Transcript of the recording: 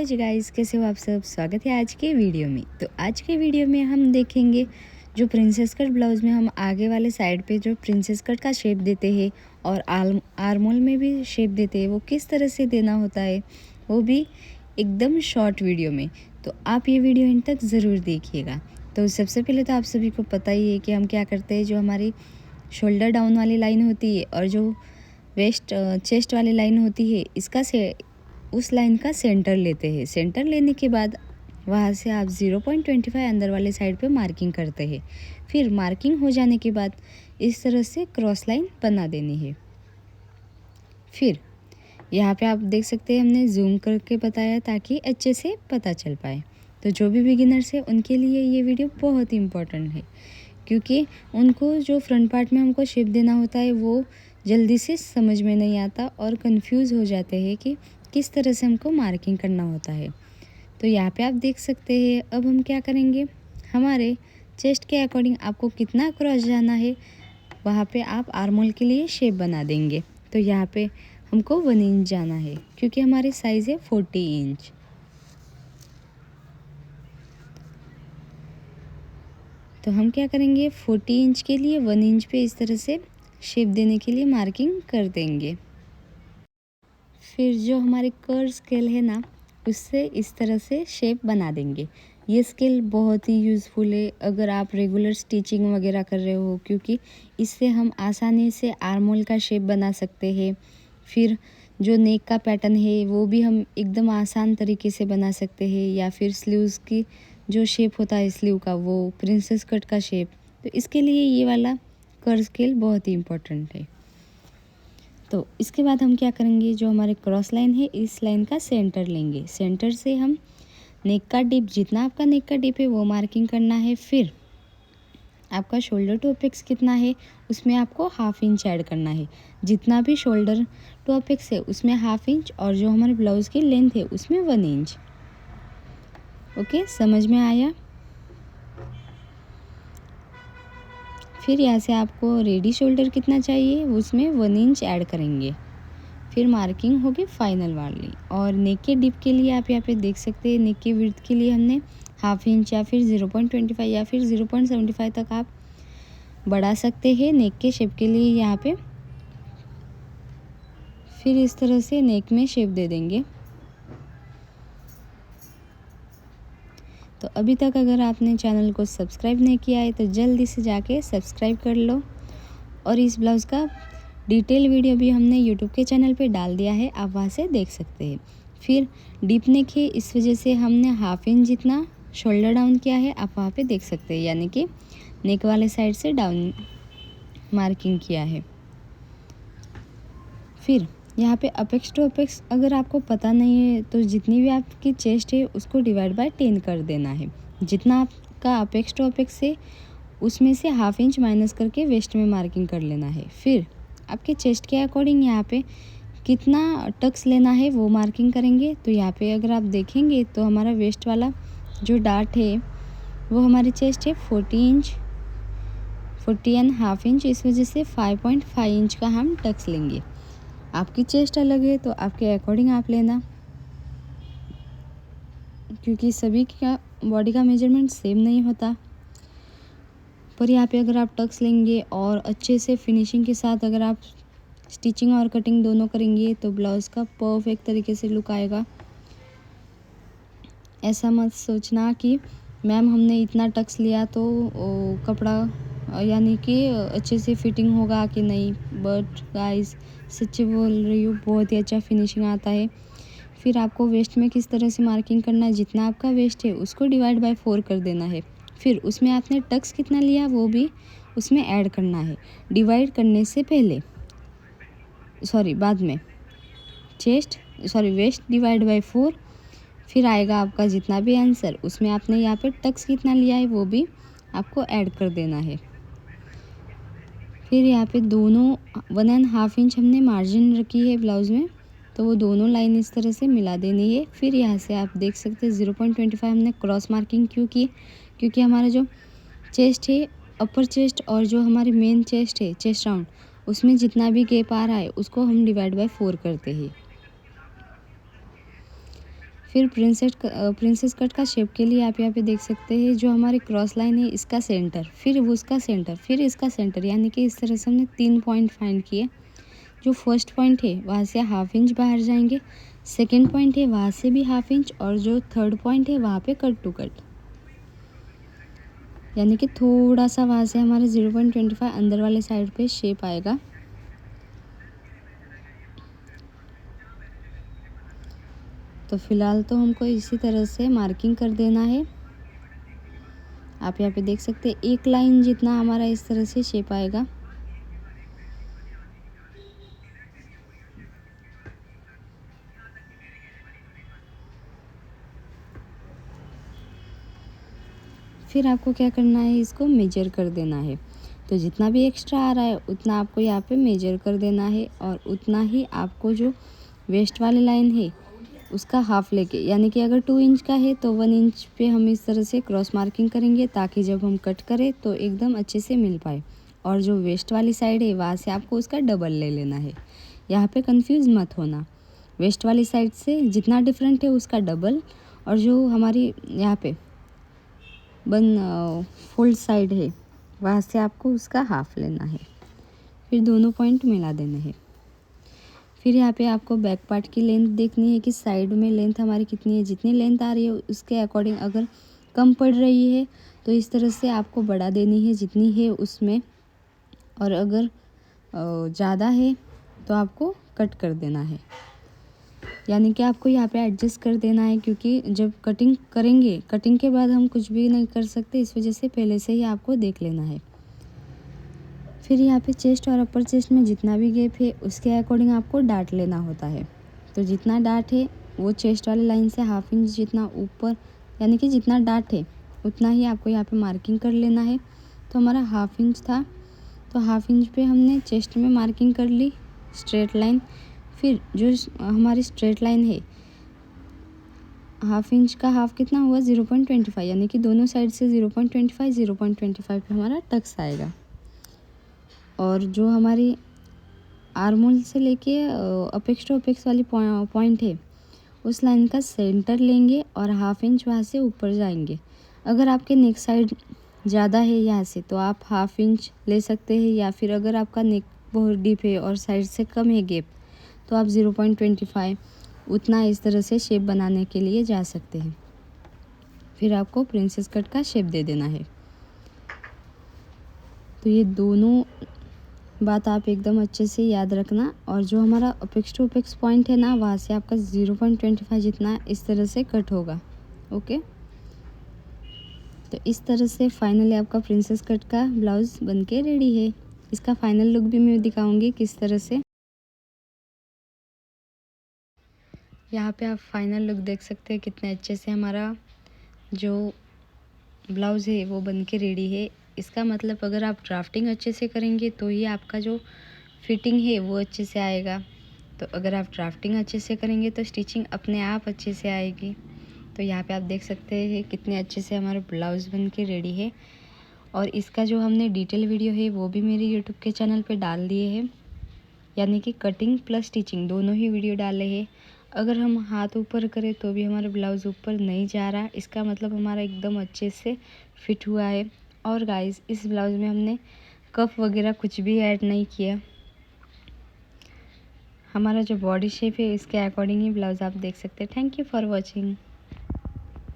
जी guys, कैसे हो आप सब। स्वागत है आज के वीडियो में। तो आज के वीडियो में हम देखेंगे जो प्रिंसेस कट ब्लाउज़ में हम आगे वाले साइड पे जो प्रिंसेस कट का शेप देते हैं और आर्मोल में भी शेप देते हैं, वो किस तरह से देना होता है, वो भी एकदम शॉर्ट वीडियो में। तो आप ये वीडियो इन तक ज़रूर देखिएगा। तो सबसे पहले तो आप सभी को पता ही है कि हम क्या करते हैं। जो हमारी शोल्डर डाउन वाली लाइन होती है और जो वेस्ट चेस्ट वाली लाइन होती है, इसका से उस लाइन का सेंटर लेते हैं। सेंटर लेने के बाद वहाँ से आप 0.25 अंदर वाले साइड पे मार्किंग करते हैं। फिर मार्किंग हो जाने के बाद इस तरह से क्रॉस लाइन बना देनी है। फिर यहाँ पे आप देख सकते हैं, हमने जूम करके बताया ताकि अच्छे से पता चल पाए। तो जो भी बिगिनर्स है उनके लिए ये वीडियो बहुत ही इम्पोर्टेंट है, क्योंकि उनको जो फ्रंट पार्ट में हमको शेप देना होता है वो जल्दी से समझ में नहीं आता और कंफ्यूज हो जाते हैं कि किस तरह से हमको मार्किंग करना होता है। तो यहाँ पे आप देख सकते हैं, अब हम क्या करेंगे, हमारे चेस्ट के अकॉर्डिंग आपको कितना क्रॉस जाना है वहाँ पे आप आर्मोल के लिए शेप बना देंगे। तो यहाँ पे हमको 1 इंच जाना है, क्योंकि हमारी साइज़ है 40 इंच। तो हम क्या करेंगे, 40 इंच के लिए 1 इंच पे इस तरह से शेप देने के लिए मार्किंग कर देंगे। फिर जो हमारे कर्व स्केल है ना, उससे इस तरह से शेप बना देंगे। ये स्केल बहुत ही यूज़फुल है अगर आप रेगुलर स्टिचिंग वगैरह कर रहे हो, क्योंकि इससे हम आसानी से आर्मोल का शेप बना सकते हैं। फिर जो नेक का पैटर्न है वो भी हम एकदम आसान तरीके से बना सकते हैं, या फिर स्लीव्स की जो शेप होता है स्लीव का, वो प्रिंसेस कट का शेप। तो इसके लिए ये वाला कर्व स्केल बहुत ही इम्पोर्टेंट है। तो इसके बाद हम क्या करेंगे, जो हमारे क्रॉस लाइन है इस लाइन का सेंटर लेंगे। सेंटर से हम नेक का डिप, जितना आपका नेक का डिप है वो मार्किंग करना है। फिर आपका शोल्डर टू अपेक्स कितना है उसमें आपको 1/2 इंच ऐड करना है। जितना भी शोल्डर टू अपेक्स है उसमें 1/2 इंच, और जो हमारे ब्लाउज़ की लेंथ है उसमें 1 इंच। ओके, समझ में आया। फिर यहाँ से आपको रेडी शोल्डर कितना चाहिए उसमें 1 इंच ऐड करेंगे। फिर मार्किंग होगी फाइनल वाली। और नेक के डिप के लिए आप यहाँ पे देख सकते हैं, नेक के विड्थ के लिए हमने 1/2 इंच या फिर 0.25 या फिर 0.75 तक आप बढ़ा सकते हैं नेक के शेप के लिए यहाँ पे। फिर इस तरह से नेक में शेप दे देंगे। तो अभी तक अगर आपने चैनल को सब्सक्राइब नहीं किया है तो जल्दी से जाके सब्सक्राइब कर लो। और इस ब्लाउज़ का डिटेल वीडियो भी हमने यूट्यूब के चैनल पे डाल दिया है, आप वहाँ से देख सकते हैं। फिर डीप नेक है, इस वजह से हमने 1/2 इंच जितना शोल्डर डाउन किया है, आप वहाँ पे देख सकते हैं, यानी कि नेक वाले साइड से डाउन मार्किंग किया है। फिर यहाँ पे अपेक्स टू अपेक्स अगर आपको पता नहीं है तो जितनी भी आपकी चेस्ट है उसको डिवाइड बाय 10 कर देना है। जितना आपका अपेक्स टू अपेक्स है उसमें से 1/2 इंच माइनस करके वेस्ट में मार्किंग कर लेना है। फिर आपके चेस्ट के अकॉर्डिंग यहाँ पे कितना टक्स लेना है वो मार्किंग करेंगे। तो यहाँ पे अगर आप देखेंगे तो हमारा वेस्ट वाला जो डार्ट है वो हमारी चेस्ट है 40 इंच, 40.5 इंच, इस वजह से 5.5 इंच का हम टक्स लेंगे। आपकी चेस्ट अलग है तो आपके अकॉर्डिंग आप लेना, क्योंकि सभी का बॉडी का मेजरमेंट सेम नहीं होता। पर यहाँ पे अगर आप टक्स लेंगे और अच्छे से फिनिशिंग के साथ अगर आप स्टिचिंग और कटिंग दोनों करेंगे तो ब्लाउज़ का परफेक्ट तरीके से लुक आएगा। ऐसा मत सोचना कि मैम हमने इतना टक्स लिया तो कपड़ा यानी कि अच्छे से फिटिंग होगा कि नहीं। बट गाइस, सच्ची बोल रही हूँ, बहुत ही अच्छा फिनिशिंग आता है। फिर आपको वेस्ट में किस तरह से मार्किंग करना है, जितना आपका वेस्ट है उसको डिवाइड बाय 4 कर देना है। फिर उसमें आपने टक्स कितना लिया वो भी उसमें ऐड करना है, डिवाइड करने से पहले, बाद में। वेस्ट डिवाइड बाय 4, फिर आएगा आपका जितना भी आंसर, उसमें आपने यहाँ पे टक्स कितना लिया है वो भी आपको ऐड कर देना है। फिर यहाँ पे दोनों 1.5 इंच हमने मार्जिन रखी है ब्लाउज़ में, तो वो दोनों लाइन इस तरह से मिला देनी है। फिर यहाँ से आप देख सकते हैं 0.25 हमने क्रॉस मार्किंग क्यों की, क्योंकि हमारा जो चेस्ट है, अपर चेस्ट और जो हमारी मेन चेस्ट है, चेस्ट राउंड, उसमें जितना भी गैप आ रहा है उसको हम डिवाइड बाय 4 करते हैं। फिर प्रिंसेस कट का शेप के लिए आप यहाँ पे देख सकते हैं जो हमारी क्रॉस लाइन है इसका सेंटर, फिर उसका सेंटर, फिर इसका सेंटर, यानी कि इस तरह से हमने 3 पॉइंट फाइंड किए। जो फर्स्ट पॉइंट है वहाँ से हाफ इंच बाहर जाएंगे, सेकेंड पॉइंट है वहाँ से भी हाफ इंच, और जो थर्ड पॉइंट है वहाँ पे कट टू कट, यानी कि थोड़ा सा वहाँ से हमारे 0.25 अंदर वाले साइड पे शेप आएगा। तो फिलहाल तो हमको इसी तरह से मार्किंग कर देना है। आप यहाँ पे देख सकते हैं एक लाइन जितना हमारा इस तरह से शेप आएगा। फिर आपको क्या करना है, इसको मेजर कर देना है। तो जितना भी एक्स्ट्रा आ रहा है उतना आपको यहाँ पे मेजर कर देना है, और उतना ही आपको जो वेस्ट वाली लाइन है उसका हाफ लेके, यानी कि अगर 2 इंच का है तो 1 इंच पे हम इस तरह से क्रॉस मार्किंग करेंगे ताकि जब हम कट करें तो एकदम अच्छे से मिल पाए। और जो वेस्ट वाली साइड है वहाँ से आपको उसका डबल ले लेना है। यहाँ पे कंफ्यूज मत होना, वेस्ट वाली साइड से जितना डिफरेंट है उसका डबल, और जो हमारी यहाँ पे फोल्ड साइड है वहाँ से आपको उसका हाफ लेना है। फिर दोनों पॉइंट मिला देने हैं। फिर यहाँ पे आपको बैक पार्ट की लेंथ देखनी है कि साइड में लेंथ हमारी कितनी है। जितनी लेंथ आ रही है उसके अकॉर्डिंग अगर कम पड़ रही है तो इस तरह से आपको बढ़ा देनी है जितनी है उसमें, और अगर ज़्यादा है तो आपको कट कर देना है, यानी कि आपको यहाँ पे एडजस्ट कर देना है, क्योंकि जब कटिंग करेंगे, कटिंग के बाद हम कुछ भी नहीं कर सकते, इस वजह से पहले से ही आपको देख लेना है। फिर यहाँ पे चेस्ट और अपर चेस्ट में जितना भी गैप है उसके अकॉर्डिंग आपको डाट लेना होता है। तो जितना डाट है वो चेस्ट वाली लाइन से हाफ इंच जितना ऊपर, यानी कि जितना डाट है उतना ही आपको यहाँ पे मार्किंग कर लेना है। तो हमारा हाफ इंच था, तो हाफ इंच पे हमने चेस्ट में मार्किंग कर ली स्ट्रेट लाइन। फिर जो हमारी स्ट्रेट लाइन है हाफ इंच का हाफ कितना हुआ 0.25, यानी कि दोनों साइड से 0.25 पे हमारा टक्स आएगा। और जो हमारी आर्मोल से लेके अपेक्स टू अपेक्स वाली पॉइंट है उस लाइन का सेंटर लेंगे और हाफ इंच वहाँ से ऊपर जाएंगे। अगर आपके नेक साइड ज़्यादा है यहाँ से तो आप हाफ इंच ले सकते हैं, या फिर अगर आपका नेक बहुत डीप है और साइड से कम है गैप तो आप 0.25 उतना इस तरह से शेप बनाने के लिए जा सकते हैं। फिर आपको प्रिंसेस कट का शेप दे देना है। तो ये दोनों बात आप एकदम अच्छे से याद रखना। और जो हमारा अपेक्स टू अपेक्स पॉइंट है ना वहाँ से आपका 0.25 जितना इस तरह से कट होगा। ओके, तो इस तरह से फाइनली आपका प्रिंसेस कट का ब्लाउज़ बनके रेडी है। इसका फाइनल लुक भी मैं दिखाऊंगी किस तरह से। यहाँ पे आप फाइनल लुक देख सकते हैं कितने अच्छे से हमारा जो ब्लाउज़ है वो बनके रेडी है। इसका मतलब अगर आप ड्राफ्टिंग अच्छे से करेंगे तो ही आपका जो फिटिंग है वो अच्छे से आएगा। तो अगर आप ड्राफ्टिंग अच्छे से करेंगे तो स्टिचिंग अपने आप अच्छे से आएगी। तो यहाँ पे आप देख सकते हैं कितने अच्छे से हमारा ब्लाउज़ बन के रेडी है। और इसका जो हमने डिटेल वीडियो है वो भी मेरे यूट्यूब के चैनल पे डाल दिए हैं, यानी कि कटिंग प्लस स्टिचिंग दोनों ही वीडियो डाले हैं। अगर हम हाथ ऊपर करें तो भी हमारा ब्लाउज़ ऊपर नहीं जा रहा, इसका मतलब हमारा एकदम अच्छे से फिट हुआ है। और गाइस इस ब्लाउज़ में हमने कफ वगैरह कुछ भी ऐड नहीं किया। हमारा जो बॉडी शेप है इसके अकॉर्डिंग ही ब्लाउज़ आप देख सकते हैं। Thank you for watching.